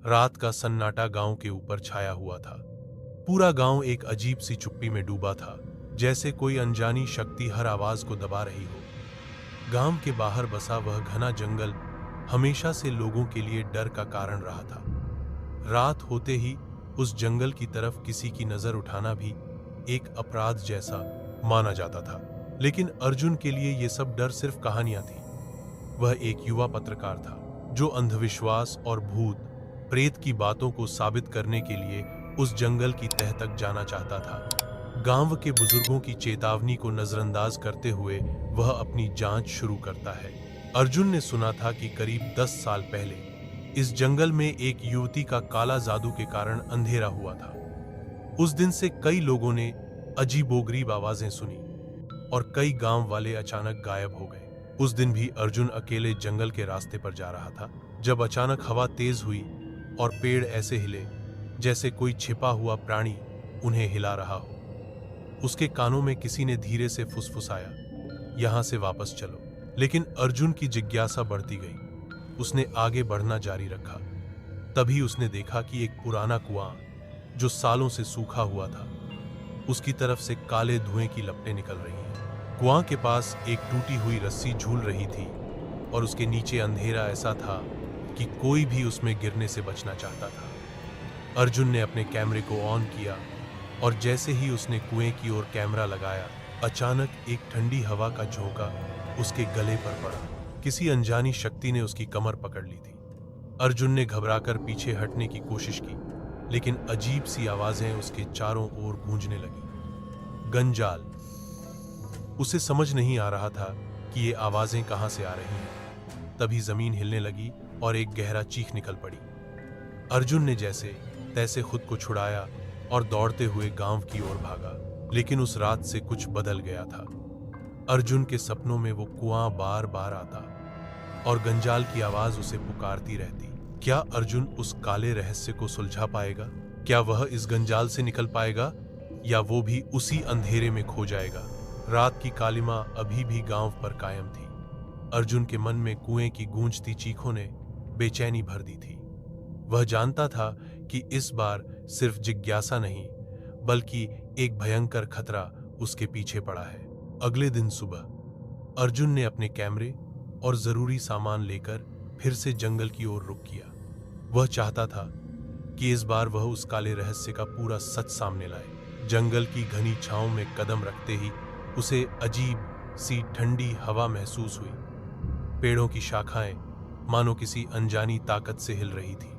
रात का सन्नाटा गांव के ऊपर छाया हुआ था। पूरा गांव एक अजीब सी चुप्पी में डूबा था, जैसे कोई अनजानी शक्ति हर आवाज को दबा रही हो। गांव के बाहर बसा वह घना जंगल हमेशा से लोगों के लिए डर का कारण रहा था। रात होते ही उस जंगल की तरफ किसी की नजर उठाना भी एक अपराध जैसा माना जाता था। लेकिन अर्जुन के लिए ये सब डर सिर्फ कहानियां थी। वह एक युवा पत्रकार था जो अंधविश्वास और भूत प्रेत की बातों को साबित करने के लिए उस जंगल की तह तक जाना चाहता था। गांव के बुजुर्गों की चेतावनी को नजरअंदाज करते हुए वह अपनी जांच शुरू करता है। अर्जुन ने सुना था कि करीब 10 साल पहले इस जंगल में एक युवती का काला जादू के कारण अंधेरा हुआ था। उस दिन से कई लोगों ने अजीबोगरीब आवाजें सुनी और कई गांव वाले अचानक गायब हो गए। उस दिन भी अर्जुन अकेले जंगल के रास्ते पर जा रहा था, जब अचानक हवा तेज हुई और पेड़ ऐसे हिले जैसे कोई छिपा हुआ प्राणी उन्हें हिला रहा हो। उसके कानों में किसी ने धीरे से फुसफुसाया, यहां से वापस चलो। लेकिन अर्जुन की जिज्ञासा बढ़ती गई। उसने आगे बढ़ना जारी रखा। तभी उसने देखा कि एक पुराना कुआं जो सालों से सूखा हुआ था, उसकी तरफ से काले धुएं की लपटें निकल रही हैं। कुआं के पास एक टूटी हुई रस्सी झूल रही थी और उसके नीचे अंधेरा ऐसा था कि कोई भी उसमें गिरने से बचना चाहता था। अर्जुन ने अपने कैमरे को ऑन किया और जैसे ही उसने कुएं की ओर कैमरा लगाया, अचानक एक ठंडी हवा का झोंका उसके गले पर पड़ा। किसी अनजानी शक्ति ने उसकी कमर पकड़ ली थी। अर्जुन ने घबराकर पीछे हटने की कोशिश की, लेकिन अजीब सी आवाजें उसके चारों ओर गूंजने लगी। गंजाल। उसे समझ नहीं आ रहा था कि ये आवाजें कहां से आ रही हैं। तभी जमीन हिलने लगी और एक गहरा चीख निकल पड़ी। अर्जुन ने जैसे तैसे खुद को छुड़ाया और दौड़ते हुए गांव की ओर भागा। लेकिन उस रात से कुछ बदल गया था। अर्जुन के सपनों में वो कुआं बार बार आता और गंजाल की आवाज उसे पुकारती रहती। क्या अर्जुन उस काले रहस्य को सुलझा पाएगा? क्या वह इस गंजाल से निकल पाएगा या वो भी उसी अंधेरे में खो जाएगा? रात की कालिमा अभी भी गांव पर कायम थी। अर्जुन के मन में कुएं की गूंजती चीखों ने बेचैनी भर दी थी। वह जानता था कि इस बार सिर्फ जिज्ञासा नहीं, बल्कि एक भयंकर खतरा उसके पीछे पड़ा है। अगले दिन सुबह अर्जुन ने अपने कैमरे और जरूरी सामान लेकर फिर से जंगल की ओर रुख किया। वह चाहता था कि इस बार वह उस काले रहस्य का पूरा सच सामने लाए। जंगल की घनी छांव में कदम रखते ही उसे अजीब सी ठंडी हवा महसूस हुई। पेड़ों की शाखाएं मानो किसी अनजानी ताकत से हिल रही थी।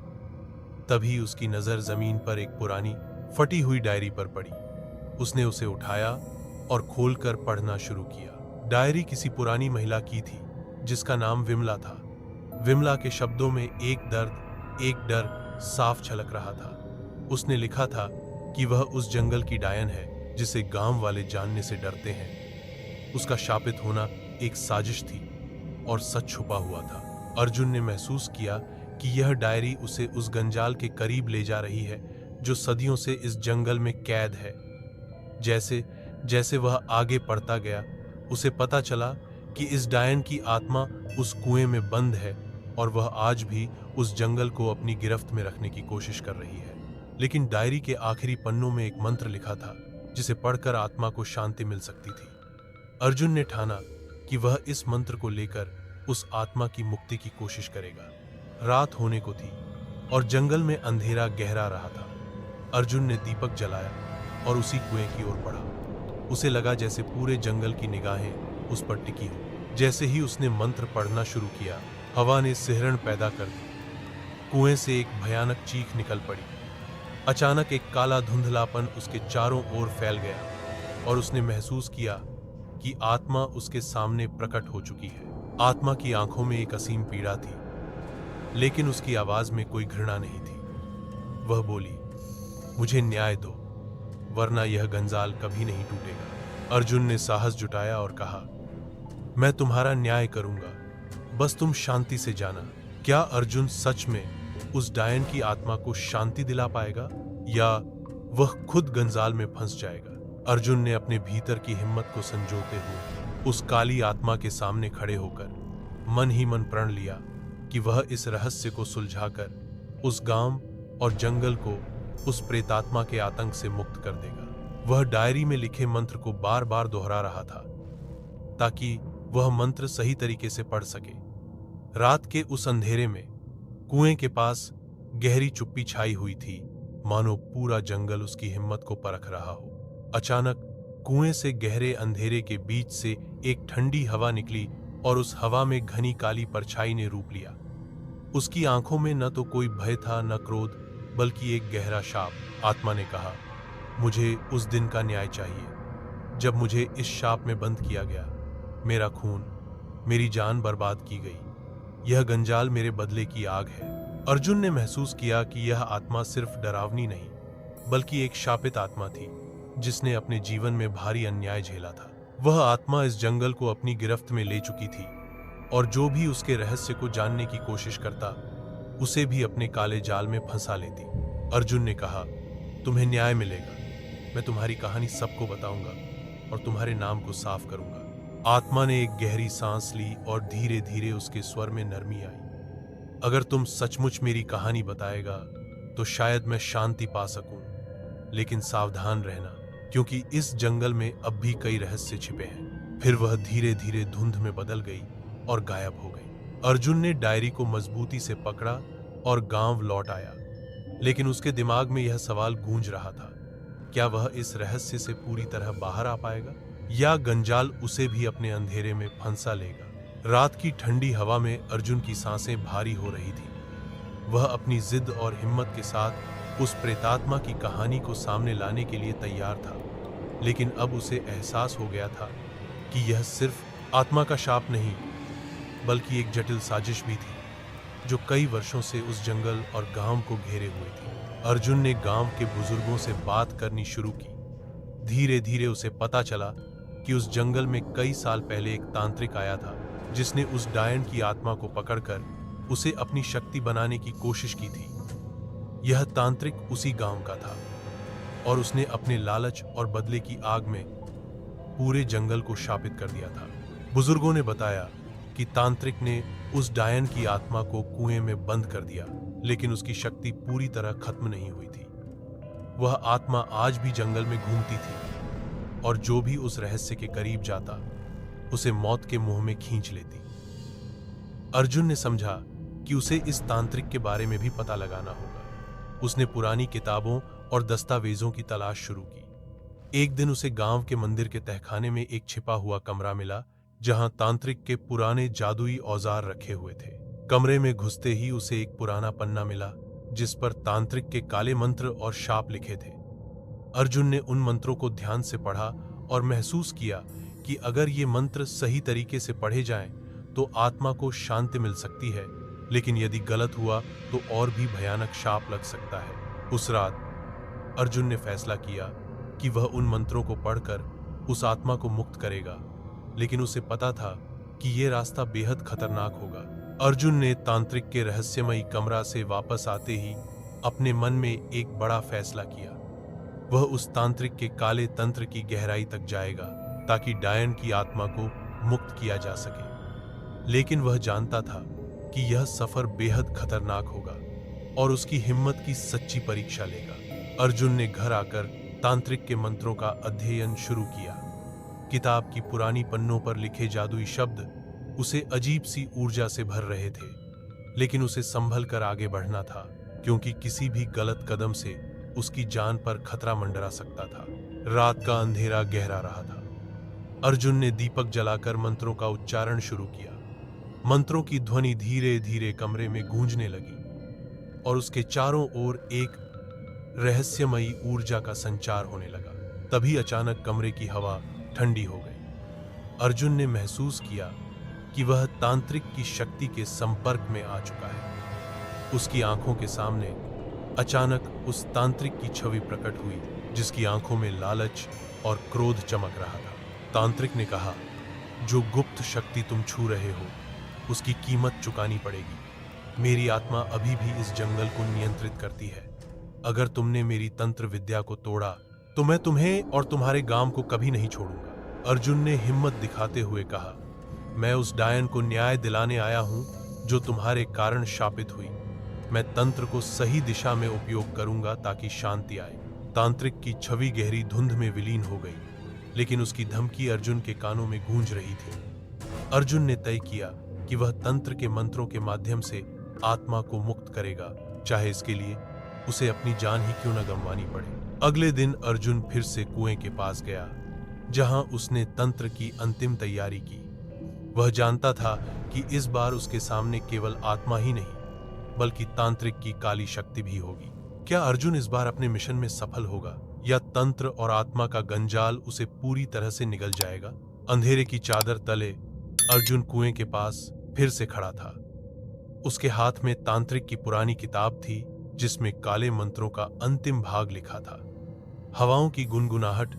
तभी उसकी नजर जमीन पर एक पुरानी फटी हुई डायरी पर पड़ी। उसने उसे उठाया और खोलकर पढ़ना शुरू किया। डायरी किसी पुरानी महिला की थी जिसका नाम विमला था। विमला के शब्दों में एक दर्द, एक डर साफ झलक रहा था। उसने लिखा था कि वह उस जंगल की डायन है जिसे गांव वाले जानने से डरते हैं। उसका शापित होना एक साजिश थी और सच छुपा हुआ था। अर्जुन ने महसूस किया कि यह डायरी उसे उस गंजाल के करीब ले जा रही है जो सदियों से इस जंगल में कैद है। जैसे जैसे वह आगे बढ़ता गया, उसे पता चला कि इस डायन की आत्मा उस कुएं में बंद है और वह आज भी उस जंगल को अपनी गिरफ्त में रखने की कोशिश कर रही है। लेकिन डायरी के आखिरी पन्नों में एक मंत्र लिखा था जिसे पढ़कर आत्मा को शांति मिल सकती थी। अर्जुन ने ठाना कि वह इस मंत्र को लेकर उस आत्मा की मुक्ति की कोशिश करेगा। रात होने को थी और जंगल में अंधेरा गहरा रहा था। अर्जुन ने दीपक जलाया और उसी कुएं की ओर बढ़ा। उसे लगा जैसे पूरे जंगल की निगाहें उस पर टिकी हो। जैसे ही उसने मंत्र पढ़ना शुरू किया, हवा ने सिहरन पैदा कर दी। कुएं से एक भयानक चीख निकल पड़ी। अचानक एक काला धुंधलापन उसके चारों ओर फैल गया और उसने महसूस किया कि आत्मा उसके सामने प्रकट हो चुकी है। आत्मा की आंखों में एक असीम पीड़ा थी, लेकिन उसकी आवाज में कोई घृणा नहीं थी। वह बोली, मुझे न्याय दो, वरना यह गंजाल कभी नहीं टूटेगा। अर्जुन ने साहस जुटाया और कहा, मैं तुम्हारा न्याय करूंगा, बस तुम शांति से जाना। क्या अर्जुन सच में उस डायन की आत्मा को शांति दिला पाएगा या वह खुद गंजाल में फंस जाएगा? अर्जुन ने अपने भीतर की हिम्मत को संजोते हुए उस काली आत्मा के सामने खड़े होकर मन ही मन प्रण लिया कि वह इस रहस्य को सुलझाकर उस गांव और जंगल को उस प्रेतात्मा के आतंक से मुक्त कर देगा। वह डायरी में लिखे मंत्र को बार बार दोहरा रहा था ताकि वह मंत्र सही तरीके से पढ़ सके। रात के उस अंधेरे में कुएं के पास गहरी चुप्पी छाई हुई थी, मानो पूरा जंगल उसकी हिम्मत को परख रहा हो। अचानक कुएं से गहरे अंधेरे के बीच से एक ठंडी हवा निकली और उस हवा में घनी काली परछाई ने रूप लिया। उसकी आंखों में न तो कोई भय था न क्रोध, बल्कि एक गहरा शाप। आत्मा ने कहा, मुझे उस दिन का न्याय चाहिए जब मुझे इस शाप में बंद किया गया। मेरा खून, मेरी जान बर्बाद की गई। यह गंजाल मेरे बदले की आग है। अर्जुन ने महसूस किया कि यह आत्मा सिर्फ डरावनी नहीं, बल्कि एक शापित आत्मा थी जिसने अपने जीवन में भारी अन्याय झेला था। वह आत्मा इस जंगल को अपनी गिरफ्त में ले चुकी थी और जो भी उसके रहस्य को जानने की कोशिश करता, उसे भी अपने काले जाल में फंसा लेती। अर्जुन ने कहा, तुम्हें न्याय मिलेगा। मैं तुम्हारी कहानी सबको बताऊंगा और तुम्हारे नाम को साफ करूंगा। आत्मा ने एक गहरी सांस ली और धीरे धीरे उसके स्वर में नरमी आई। अगर तुम सचमुच मेरी कहानी बताएगा तो शायद मैं शांति पा सकूं, लेकिन सावधान रहना, क्योंकि इस जंगल में अब भी कई रहस्य छिपे हैं। फिर वह धीरे धीरे धुंध में बदल गई और गायब हो गई। अर्जुन ने डायरी को मजबूती से पकड़ा और गांव लौट आया, लेकिन उसके दिमाग में यह सवाल गूंज रहा था, क्या वह इस रहस्य से पूरी तरह बाहर आ पाएगा या गंजाल उसे भी अपने अंधेरे में फंसा लेगा। रात की ठंडी हवा में अर्जुन की सांसें भारी हो रही थी। वह अपनी जिद और हिम्मत के साथ उस प्रेतात्मा की कहानी को सामने लाने के लिए तैयार था, लेकिन अब उसे एहसास हो गया था कि यह सिर्फ आत्मा का शाप नहीं, बल्कि एक जटिल साजिश भी थी जो कई वर्षों से उस जंगल और गांव को घेरे हुए थी। अर्जुन ने गांव के बुजुर्गों से बात करनी शुरू की। धीरे धीरे उसे पता चला कि उस जंगल में कई साल पहले एक तांत्रिक आया था जिसने उस डायन की आत्मा को पकड़कर उसे अपनी शक्ति बनाने की कोशिश की थी। यह तांत्रिक उसी गांव का था और उसने अपने लालच और बदले की आग में पूरे जंगल को शापित कर दिया था। बुजुर्गों ने बताया कि तांत्रिक ने उस डायन की आत्मा को कुएं में बंद कर दिया, लेकिन उसकी शक्ति पूरी तरह खत्म नहीं हुई थी। वह आत्मा आज भी जंगल में घूमती थी और जो भी उस रहस्य के करीब जाता, उसे मौत के मुंह में खींच लेती। अर्जुन ने समझा कि उसे इस तांत्रिक के बारे में भी पता लगाना होगा। उसने पुरानी किताबों और दस्तावेजों की तलाश शुरू की। एक दिन उसे गांव के मंदिर के तहखाने में एक छिपा हुआ कमरा मिला जहां तांत्रिक के पुराने जादुई औजार रखे हुए थे। कमरे में घुसते ही उसे एक पुराना पन्ना मिला जिस पर तांत्रिक के काले मंत्र और शाप लिखे थे। अर्जुन ने उन मंत्रों को ध्यान से पढ़ा और महसूस किया कि अगर ये मंत्र सही तरीके से पढ़े जाएं तो आत्मा को शांति मिल सकती है, लेकिन यदि गलत हुआ तो और भी भयानक शाप लग सकता है। उस रात अर्जुन ने फैसला किया कि वह उन मंत्रों को पढ़कर उस आत्मा को मुक्त करेगा, लेकिन उसे पता था कि यह रास्ता बेहद खतरनाक होगा। अर्जुन ने तांत्रिक के रहस्यमयी कमरा से वापस आते ही अपने मन में एक बड़ा फैसला किया। वह उस तांत्रिक के काले तंत्र की गहराई तक जाएगा ताकि डायन की आत्मा को मुक्त किया जा सके, लेकिन वह जानता था कि यह सफर बेहद खतरनाक होगा और उसकी हिम्मत की सच्ची परीक्षा लेगा। अर्जुन ने घर आकर तांत्रिक के मंत्रों का अध्ययन शुरू किया। किताब की पुरानी पन्नों पर लिखे जादुई शब्द उसे अजीब सी ऊर्जा से भर रहे थे, लेकिन उसे संभल कर आगे बढ़ना था, क्योंकि किसी भी गलत कदम से उसकी जान पर खतरा मंडरा सकता था। रात का अंधेरा गहरा रहा था। अर्जुन ने दीपक जलाकर मंत्रों का उच्चारण शुरू किया। मंत्रों की ध्वनि धीरे धीरे कमरे में गूंजने लगी और उसके चारों ओर एक रहस्यमयी ऊर्जा का संचार होने लगा। तभी अचानक कमरे की हवा ठंडी हो गई। अर्जुन ने महसूस किया कि वह तांत्रिक की शक्ति के संपर्क में आ चुका है। उसकी आंखों के सामने अचानक उस तांत्रिक की छवि प्रकट हुई जिसकी आंखों में लालच और क्रोध चमक रहा था। तांत्रिक ने कहा, जो गुप्त शक्ति तुम छू रहे हो उसकी कीमत चुकानी पड़ेगी। मेरी आत्मा अभी भी इस जंगल को नियंत्रित करती है। अगर तुमने मेरी तंत्र विद्या को तोड़ा तो मैं तुम्हें और तुम्हारे गांव को कभी नहीं छोड़ूंगा। अर्जुन ने हिम्मत दिखाते हुए कहा, मैं उस डायन को न्याय दिलाने आया हूं जो तुम्हारे कारण शापित हुई। मैं तंत्र को सही दिशा में उपयोग करूंगा ताकि शांति आए। तांत्रिक की छवि गहरी धुंध में विलीन हो गई, लेकिन उसकी धमकी अर्जुन के कानों में गूंज रही थी। अर्जुन ने तय किया कि वह तंत्र के मंत्रों के माध्यम से आत्मा को मुक्त करेगा, चाहे इसके लिए उसे अपनी जान ही क्यों न गंवानी पड़े। अगले दिन अर्जुन फिर से कुएं के पास गया, जहां उसने तंत्र की अंतिम तैयारी की। वह जानता था कि इस बार उसके सामने केवल आत्मा ही नहीं, बल्कि तांत्रिक की काली शक्ति भी होगी। क्या अर्जुन इस बार अपने मिशन में सफल होगा, या तंत्र और आत्मा का गंजाल उसे पूरी तरह से निगल जाएगा? अंधेरे की चादर तले अर्जुन कुएं के पास फिर से खड़ा था। उसके हाथ में तांत्रिक की पुरानी किताब थी, जिसमें काले मंत्रों का अंतिम भाग लिखा था। हवाओं की गुनगुनाहट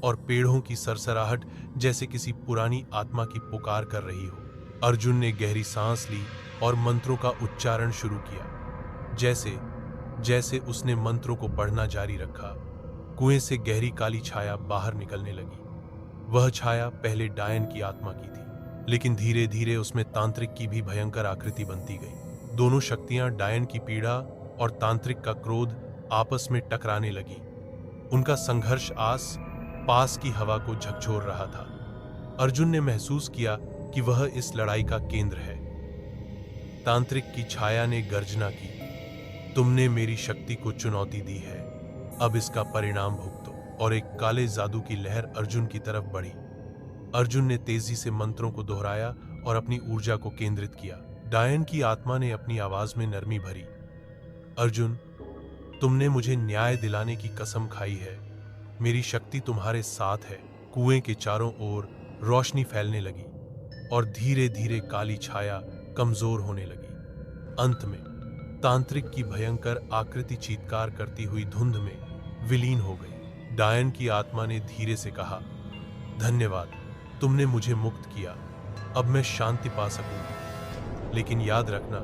और पेड़ों की सरसराहट जैसे किसी पुरानी आत्मा की पुकार कर रही हो। अर्जुन ने गहरी सांस ली और मंत्रों का उच्चारण शुरू किया। जैसे जैसे उसने मंत्रों को पढ़ना जारी रखा, कुएं से गहरी काली छाया बाहर निकलने लगी। वह छाया पहले डायन की आत्मा की थी, लेकिन धीरे धीरे उसमें तांत्रिक की भी भयंकर आकृति बनती गई। दोनों शक्तियां, डायन की पीड़ा और तांत्रिक का क्रोध, आपस में टकराने लगी। उनका संघर्ष आस पास की हवा को झकझोर रहा था। अर्जुन ने महसूस किया कि वह इस लड़ाई का केंद्र है। तांत्रिक की छाया ने गर्जना की, तुमने मेरी शक्ति को चुनौती दी है, अब इसका परिणाम भुगतो। और एक काले जादू की लहर अर्जुन की तरफ बढ़ी। अर्जुन ने तेजी से मंत्रों को दोहराया और अपनी ऊर्जा को केंद्रित किया। डायन की आत्मा ने अपनी आवाज में नरमी भरी, अर्जुन, तुमने मुझे न्याय दिलाने की कसम खाई है, मेरी शक्ति तुम्हारे साथ है। कुएं के चारों ओर रोशनी फैलने लगी और धीरे धीरे काली छाया कमजोर होने लगी। अंत में तांत्रिक की भयंकर आकृति चीत्कार करती हुई धुंध में विलीन हो गई। डायन की आत्मा ने धीरे से कहा, धन्यवाद, तुमने मुझे मुक्त किया, अब मैं शांति पा सकूंगी। लेकिन याद रखना,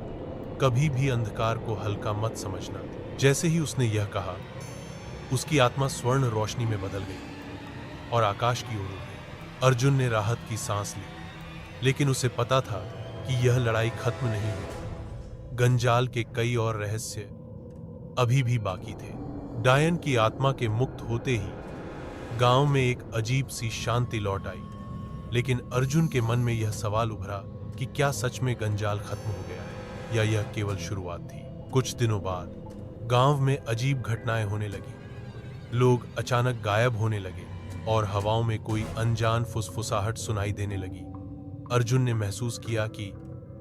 कभी भी अंधकार को हल्का मत समझना। जैसे ही उसने यह कहा, उसकी आत्मा स्वर्ण रोशनी में बदल गई और आकाश की ओर उड़ गई। अर्जुन ने राहत की सांस ली, लेकिन उसे पता था कि यह लड़ाई खत्म नहीं हुई। गंजाल के कई और रहस्य अभी भी बाकी थे। डायन की आत्मा के मुक्त होते ही गांव में एक अजीब सी शांति लौट आई, लेकिन अर्जुन के मन में यह सवाल उभरा कि क्या सच में गंजाल खत्म हो गया है, या यह केवल शुरुआत थी। कुछ दिनों बाद गांव में अजीब घटनाएं होने लगी। लोग अचानक गायब होने लगे और हवाओं में कोई अनजान फुसफुसाहट सुनाई देने लगी। अर्जुन ने महसूस किया कि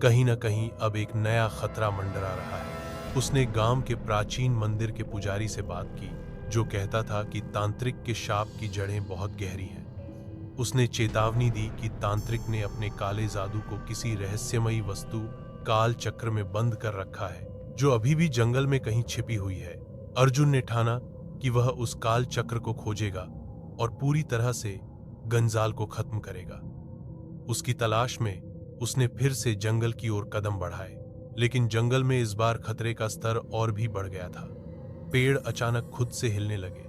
कहीं न कहीं अब एक नया खतरा मंडरा रहा है। उसने गांव के प्राचीन मंदिर के पुजारी से बात की, जो कहता था कि तांत्रिक के शाप की जड़ें बहुत गहरी हैं। उसने चेतावनी दी कि तांत्रिक ने अपने काले जादू को किसी रहस्यमयी वस्तु काल चक्र में बंद कर रखा है, जो अभी भी जंगल में कहीं छिपी हुई है। अर्जुन ने ठाना कि वह उस काल चक्र को खोजेगा और पूरी तरह से गंजाल को खत्म करेगा। उसकी तलाश में उसने फिर से जंगल की ओर कदम बढ़ाए, लेकिन जंगल में इस बार खतरे का स्तर और भी बढ़ गया था। पेड़ अचानक खुद से हिलने लगे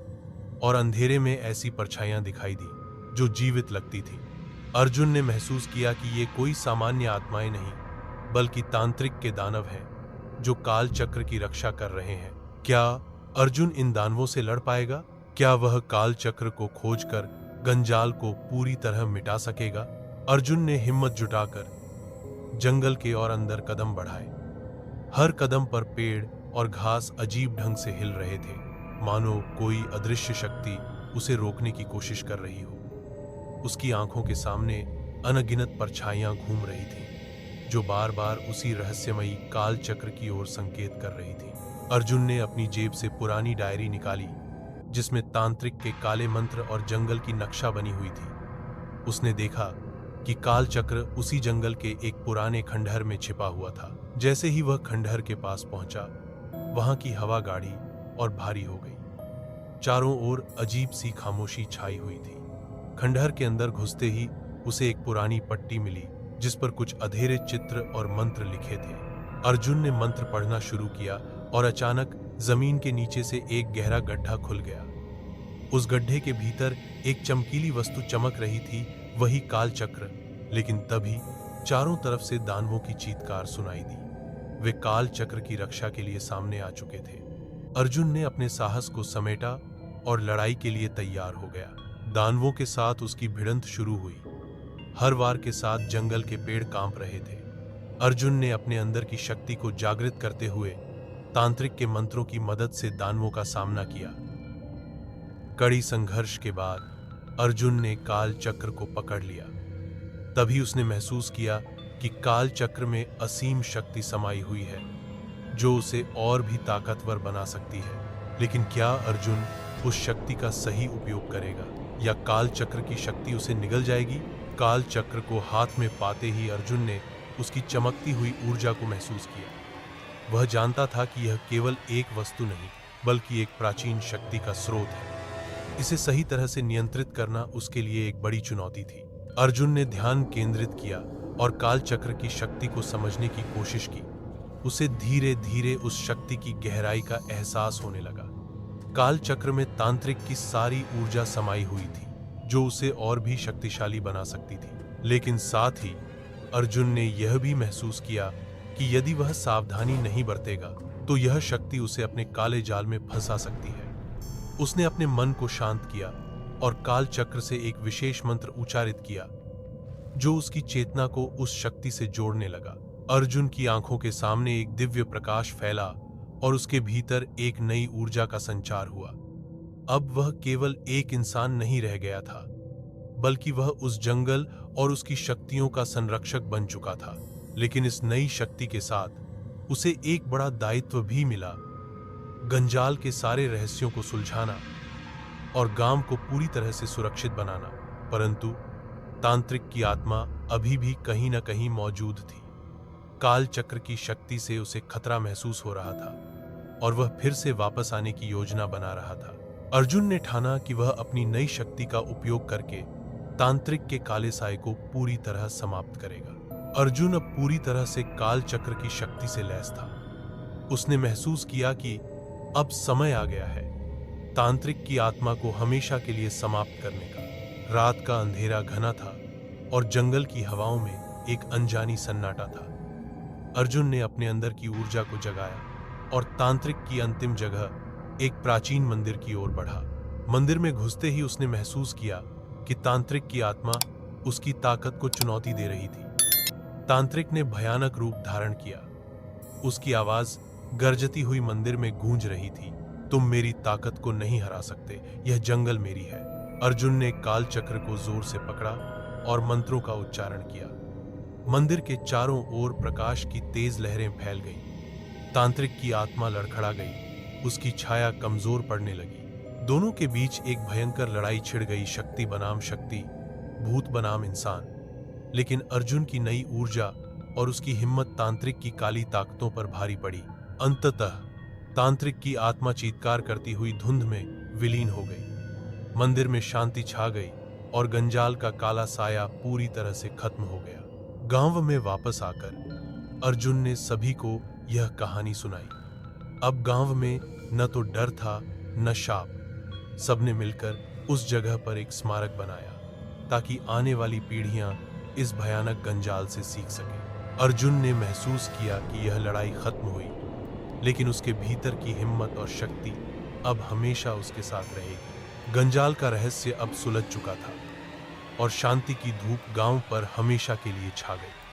और अंधेरे में ऐसी परछाइयां दिखाई दी जो जीवित लगती थी। अर्जुन ने महसूस किया कि ये कोई सामान्य आत्माएं नहीं, बल्कि तांत्रिक के दानव हैं, जो काल चक्र की रक्षा कर रहे हैं। क्या अर्जुन इन दानवों से लड़ पाएगा? क्या वह काल चक्र को खोजकर गंजाल को पूरी तरह मिटा सकेगा? अर्जुन ने हिम्मत जुटाकर जंगल के और अंदर कदम बढ़ाए। हर कदम पर पेड़ और घास अजीब ढंग से हिल रहे थे, मानो कोई अदृश्य शक्ति उसे रोकने की कोशिश कर रही हो। उसकी आंखों के सामने अनगिनत परछाइयां घूम रही थीं, जो बार बार उसी रहस्यमयी काल चक्र की ओर संकेत कर रही थी। अर्जुन ने अपनी जेब से पुरानी डायरी निकाली, जिसमें तांत्रिक के काले मंत्र और जंगल की नक्शा बनी हुई थी। उसने देखा कि काल चक्र उसी जंगल के एक पुराने खंडहर में छिपा हुआ था। जैसे ही वह खंडहर के पास पहुंचा, वहां की हवा गाढ़ी और भारी हो गई। चारों ओर अजीब सी खामोशी छाई हुई थी। खंडहर के अंदर घुसते ही उसे एक पुरानी पट्टी मिली, जिस पर कुछ अधेरे चित्र और मंत्र लिखे थे। अर्जुन ने मंत्र पढ़ना शुरू किया और अचानक जमीन के नीचे से एक गहरा गड्ढा खुल गया। उस गड्ढे के भीतर एक चमकीली वस्तु चमक रही थी, वही काल चक्र। लेकिन तभी चारों तरफ से दानवों की चीत्कार सुनाई दी। वे काल चक्र की रक्षा के लिए सामने आ चुके थे। अर्जुन ने अपने साहस को समेटा और लड़ाई के लिए तैयार हो गया। दानवों के साथ उसकी भिड़ंत शुरू हुई। हर वार के साथ जंगल के पेड़ कांप रहे थे। अर्जुन ने अपने अंदर की शक्ति को जागृत करते हुए तांत्रिक के मंत्रों की मदद से दानवों का सामना किया। कड़ी संघर्ष के बाद अर्जुन ने काल चक्र को पकड़ लिया। तभी उसने महसूस किया कि काल चक्र में असीम शक्ति समाई हुई है, जो उसे और भी ताकतवर बना सकती है। लेकिन क्या अर्जुन उस शक्ति का सही उपयोग करेगा, या काल चक्र की शक्ति उसे निगल जाएगी? काल चक्र को हाथ में पाते ही अर्जुन ने उसकी चमकती हुई ऊर्जा को महसूस किया। वह जानता था कि यह केवल एक वस्तु नहीं, बल्कि एक प्राचीन शक्ति का स्रोत है। इसे सही तरह से नियंत्रित करना उसके लिए एक बड़ी चुनौती थी। अर्जुन ने ध्यान केंद्रित किया और काल चक्र की शक्ति को समझने की कोशिश की। उसे धीरे धीरे उस शक्ति की गहराई का एहसास होने लगा। काल चक्र में तांत्रिक की सारी ऊर्जा समाई हुई थी, जो उसे और भी शक्तिशाली बना सकती थी। लेकिन साथ ही अर्जुन ने यह भी महसूस किया कि यदि वह सावधानी नहीं बरतेगा तो यह शक्ति उसे अपने काले जाल में फंसा सकती है। उसने अपने मन को शांत किया और काल चक्र से एक विशेष मंत्र उच्चारित किया, जो उसकी चेतना को उस शक्ति से जोड़ने लगा। अर्जुन की आंखों के सामने एक दिव्य प्रकाश फैला और उसके भीतर एक नई ऊर्जा का संचार हुआ। अब वह केवल एक इंसान नहीं रह गया था, बल्कि वह उस जंगल और उसकी शक्तियों का संरक्षक बन चुका था। लेकिन इस नई शक्ति के साथ उसे एक बड़ा दायित्व भी मिला, गंजाल के सारे रहस्यों को सुलझाना और गांव को पूरी तरह से सुरक्षित बनाना। परंतु तांत्रिक की आत्मा अभी भी कहीं न कहीं मौजूद थी। काल चक्र की शक्ति से उसे खतरा महसूस हो रहा था और वह फिर से वापस आने की योजना बना रहा था। अर्जुन ने ठाना कि वह अपनी नई शक्ति का उपयोग करके तांत्रिक के काले साए को पूरी तरह समाप्त करेगा। अर्जुन अब पूरी तरह से काल चक्र की शक्ति से लैस था। उसने महसूस किया कि अब समय आ गया है तांत्रिक की आत्मा को हमेशा के लिए समाप्त करने का। रात का अंधेरा घना था और जंगल की हवाओं में एक अनजानी सन्नाटा था। अर्जुन ने अपने अंदर की ऊर्जा को जगाया और तांत्रिक की अंतिम जगह एक प्राचीन मंदिर की ओर बढ़ा। मंदिर में घुसते ही उसने महसूस किया कि तांत्रिक की आत्मा उसकी ताकत को चुनौती दे रही थी। तांत्रिक ने भयानक रूप धारण किया। उसकी आवाज गरजती हुई मंदिर में गूंज रही थी, तुम मेरी ताकत को नहीं हरा सकते, यह जंगल मेरी है। अर्जुन ने काल चक्र को जोर से पकड़ा और मंत्रों का उच्चारण किया। मंदिर के चारों ओर प्रकाश की तेज लहरें फैल गईं। तांत्रिक की आत्मा लड़खड़ा गई, उसकी छाया कमजोर पड़ने लगी। दोनों के बीच एक भयंकर लड़ाई छिड़ गई, शक्ति बनाम शक्ति, भूत बनाम इंसान। लेकिन अर्जुन की नई ऊर्जा और उसकी हिम्मत तांत्रिक की काली ताकतों पर भारी पड़ी। अंततः तांत्रिक की आत्मा चीत्कार करती हुई धुंध में विलीन हो गई। मंदिर में शांति छा गई और गंजाल का काला साया पूरी तरह से खत्म हो गया। गांव में वापस आकर अर्जुन ने सभी को यह कहानी सुनाई। अब गांव में न तो डर था न शाप। सबने मिलकर उस जगह पर एक स्मारक बनाया ताकि आने वाली पीढ़ियां इस भयानक गंजाल से सीख सकें। अर्जुन ने महसूस किया कि यह लड़ाई खत्म हुई, लेकिन उसके भीतर की हिम्मत और शक्ति अब हमेशा उसके साथ रहेगी। गंजाल का रहस्य अब सुलझ चुका था और शांति की धूप गांव पर हमेशा के लिए छा गई।